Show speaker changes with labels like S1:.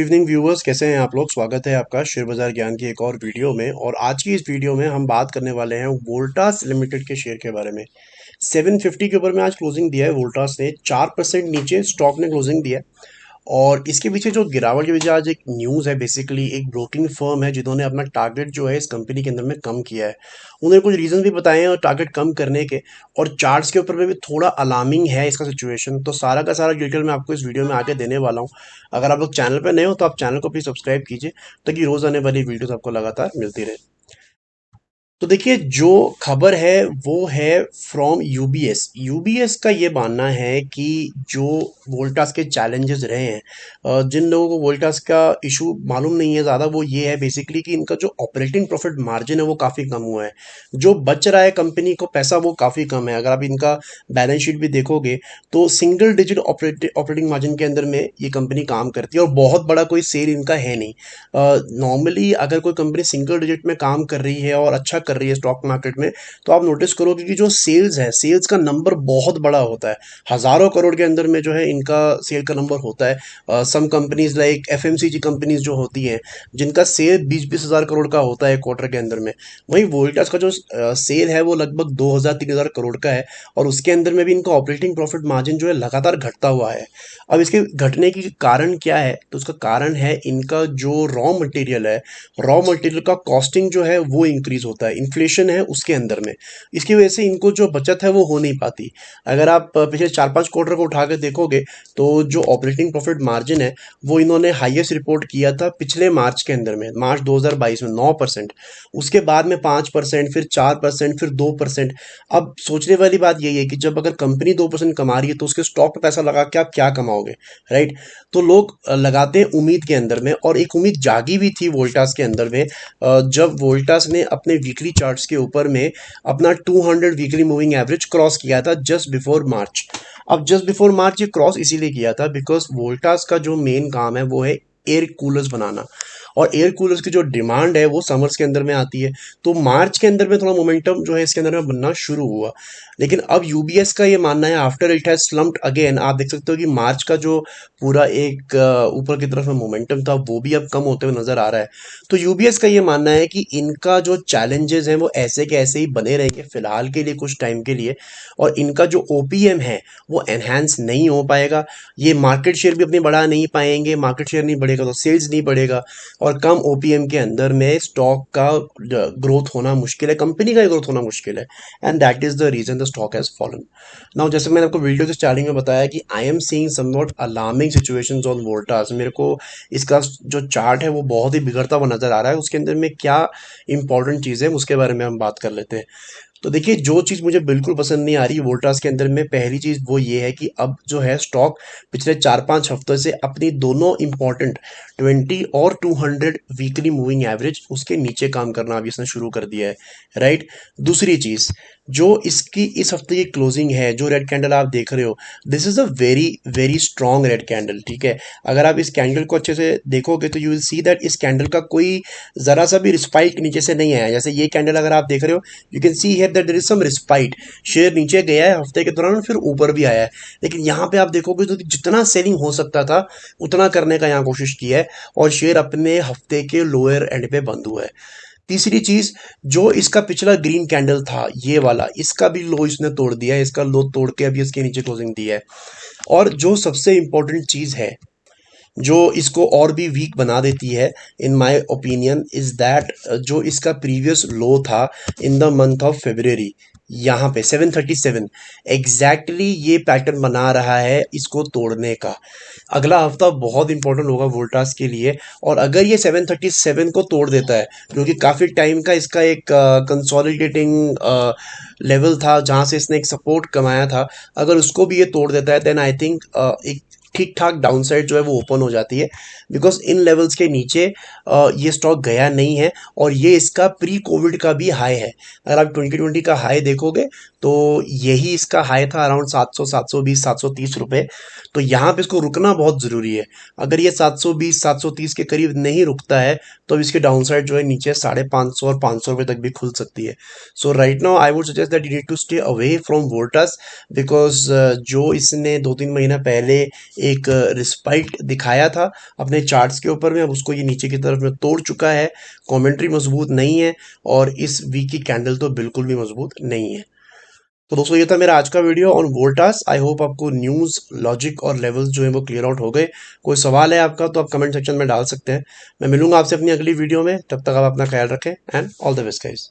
S1: Evening viewers, कैसे हैं आप लोग। स्वागत है आपका शेयर बाजार ज्ञान की एक और वीडियो में। और आज की इस वीडियो में हम बात करने वाले हैं वोल्टास लिमिटेड के शेयर के बारे में। 750 के ऊपर में आज क्लोजिंग दिया है वोल्टास ने। 4% नीचे स्टॉक ने क्लोजिंग दिया है। और इसके पीछे जो गिरावट के पीछे आज एक न्यूज़ है, बेसिकली एक ब्रोकिंग फर्म है जिन्होंने अपना टारगेट जो है इस कंपनी के अंदर में कम किया है। उन्होंने कुछ रीजन भी बताए हैं और टारगेट कम करने के, और चार्ट्स के ऊपर में भी थोड़ा अलार्मिंग है इसका सिचुएशन। तो सारा का सारा डिटेल मैं आपको इस वीडियो में आगे देने वाला हूँ। अगर आप लोग चैनल पर नए हो तो आप चैनल को प्लीज़ सब्सक्राइब कीजिए, ताकि रोज़ आने वाली वीडियोस आपको लगातार मिलती रहे। तो देखिए, जो खबर है वो है फ्रॉम यूबीएस। यूबीएस का ये मानना है कि जो वोल्टास के चैलेंजेस रहे हैं, जिन लोगों को वोल्टास का इशू मालूम नहीं है ज़्यादा, वो ये है बेसिकली कि इनका जो ऑपरेटिंग प्रॉफिट मार्जिन है वो काफ़ी कम हुआ है। जो बच रहा है कंपनी को पैसा वो काफ़ी कम है। अगर आप इनका बैलेंस शीट भी देखोगे तो सिंगल डिजिट ऑपरेटिंग मार्जिन के अंदर में ये कंपनी काम करती है, और बहुत बड़ा कोई सेल इनका है नहीं। नॉर्मली अगर कोई कंपनी सिंगल डिजिट में काम कर रही है और अच्छा कर रही है स्टॉक मार्केट में, तो आप नोटिस करोगे कि जो सेल्स है, सेल्स का नंबर बहुत बड़ा होता है। हज़ारों करोड़ के अंदर में जो है इनका सेल का नंबर होता है। Some companies like FMCG companies जो होती हैं, जिनका सेल 20-20 हज़ार करोड़ का होता है क्वार्टर के अंदर में। वहीं वोल्टास का जो सेल है वो लगभग 2,000-3,000 करोड़ का है, और उसके अंदर में भी इनका ऑपरेटिंग प्रॉफिट मार्जिन जो है लगातार घटता हुआ है। अब इसके घटने की कारण क्या है, तो उसका कारण है इनका जो रॉ मटेरियल है, रॉ मटेरियल का कॉस्टिंग जो है वो इंक्रीज होता है, इन्फ्लेशन है उसके अंदर में। इसकी वजह से इनको जो बचत है वो हो नहीं पाती। अगर आप पिछले 4-5 क्वार्टर को उठा के देखोगे, तो जो ऑपरेटिंग प्रॉफिट मार्जिन है वो इन्होंने हाईएस्ट रिपोर्ट किया था पिछले मार्च के अंदर में, मार्च 2022 में 9%। उसके बाद में 5%, फिर 4%, फिर 2%। अब सोचने वाली बात यही है कि जब अगर कंपनी 2% कमा रही है तो उसके स्टॉक पे पैसा लगा के आप क्या कमाओगे, राइट। तो लोग लगाते हैं उम्मीद के अंदर में, और एक उम्मीद जागी भी थी वोल्टास के अंदर में। जब वोल्टास ने अपने वीकली चार्ट्स के ऊपर में अपना 200 वीकली मूविंग एवरेज क्रॉस किया था जस्ट बिफोर मार्च। अब जस्ट बिफोर मार्च ये क्रॉस इसीलिए किया था बिकॉज वोल्टास का जो मेन काम है वो है एयर कूलर्स बनाना, और एयर कूलर्स की जो डिमांड है वो समर्स के अंदर में आती है। तो मार्च के अंदर में थोड़ा मोमेंटम जो है इसके अंदर में बनना शुरू हुआ। लेकिन अब यूबीएस का ये मानना है, आफ्टर इट हैज स्लम्प्ड अगेन, आप देख सकते हो कि मार्च का जो पूरा एक ऊपर की तरफ में मोमेंटम था वो भी अब कम होते हुए नजर आ रहा है। तो यूबीएस का ये मानना है कि इनका जो चैलेंजेस हैं वो ऐसे के ऐसे ही बने रहेंगे फिलहाल के लिए, कुछ टाइम के लिए। और इनका जो ओपीएम है वो एनहांस नहीं हो पाएगा। ये मार्केट शेयर भी अपनी बढ़ा नहीं पाएंगे, मार्केट शेयर नहीं बढ़ेगा तो सेल्स नहीं बढ़ेगा, और कम ओपीएम के अंदर में स्टॉक का ग्रोथ होना मुश्किल है, कंपनी का ग्रोथ होना मुश्किल है। And that is the reason the stock has fallen. Now, जैसे मैंने आपको वीडियो के स्टार्टिंग में बताया कि I am seeing somewhat alarming situations on Voltas. मेरे को इसका जो चार्ट है वो बहुत ही बिगड़ता हुआ नजर आ रहा है। उसके अंदर में क्या इंपॉर्टेंट चीज़ है उसके बारे में हम बात कर लेते हैं। तो देखिए, जो चीज़ मुझे बिल्कुल पसंद नहीं आ रही वोल्टास के अंदर में, पहली चीज़ वो ये है कि अब जो है स्टॉक पिछले 4-5 हफ्तों से अपनी दोनों इंपॉर्टेंट 20 और 200 वीकली मूविंग एवरेज उसके नीचे काम करना अभी इसने शुरू कर दिया है, राइट। दूसरी चीज़, जो इसकी इस हफ्ते की क्लोजिंग है, जो रेड कैंडल आप देख रहे हो, this is a very very strong red candle, ठीक है। अगर आप इस कैंडल को अच्छे से देखोगे तो यू विल सी दैट इस कैंडल का कोई ज़रा सा भी रिस्पाइट नीचे से नहीं आया। जैसे ये कैंडल अगर आप देख रहे हो, you can see here that there is some respite. Share नीचे गया है हफ्ते के दौरान, फिर ऊपर भी आया है। लेकिन यहाँ पे आप देखोगे तो जितना सेलिंग हो सकता था उतना करने का यहाँ कोशिश की है, और शेयर अपने हफ्ते के लोअर एंड पे बंद हुआ है। तीसरी चीज, जो इसका पिछला ग्रीन कैंडल था ये वाला, इसका भी लो इसने तोड़ दिया है। इसका लो तोड़ के अभी इसके नीचे क्लोजिंग दी है। और जो सबसे इंपॉर्टेंट चीज है, जो इसको और भी वीक बना देती है in my opinion, is that जो इसका प्रीवियस लो था in the month of February, यहाँ पे 737 एग्जैक्टली ये पैटर्न बना रहा है इसको तोड़ने का। अगला हफ्ता बहुत इंपॉर्टेंट होगा वोल्टास के लिए, और अगर ये 737 को तोड़ देता है, जो कि काफ़ी टाइम का इसका एक कंसोलिडेटिंग लेवल था जहाँ से इसने एक सपोर्ट कमाया था, अगर उसको भी ये तोड़ देता है, देन आई थिंक एक ठीक ठाक डाउनसाइड जो है वो ओपन हो जाती है। बिकॉज इन लेवल्स के नीचे ये स्टॉक गया नहीं है, और ये इसका प्री कोविड का भी हाई है। अगर आप 2020 का हाई देखोगे तो यही इसका हाई था अराउंड 700, 720, 730 रुपए। तो यहाँ पे इसको रुकना बहुत ज़रूरी है। अगर ये 720, 730 के करीब नहीं रुकता है तो अब इसके डाउन साइड जो है नीचे 550 और 500 रुपए तक भी खुल सकती है। So right now I would suggest that you need to stay away from Voltas, because जो इसने 2-3 महीना पहले एक रिस्पाइट दिखाया था अपने चार्ट्स के ऊपर में, अब उसको ये नीचे की तरफ में तोड़ चुका है। कमेंट्री मजबूत नहीं है और इस वीक की कैंडल तो बिल्कुल भी मजबूत नहीं है। तो दोस्तों ये था मेरा आज का video on Voltas. I hope आपको न्यूज़, लॉजिक और लेवल्स जो है वो क्लियर आउट हो गए। कोई सवाल है आपका तो आप कमेंट सेक्शन में डाल सकते हैं। मैं मिलूंगा आपसे अपनी अगली वीडियो में, तब तक आप अपना ख्याल रखें and all the best guys.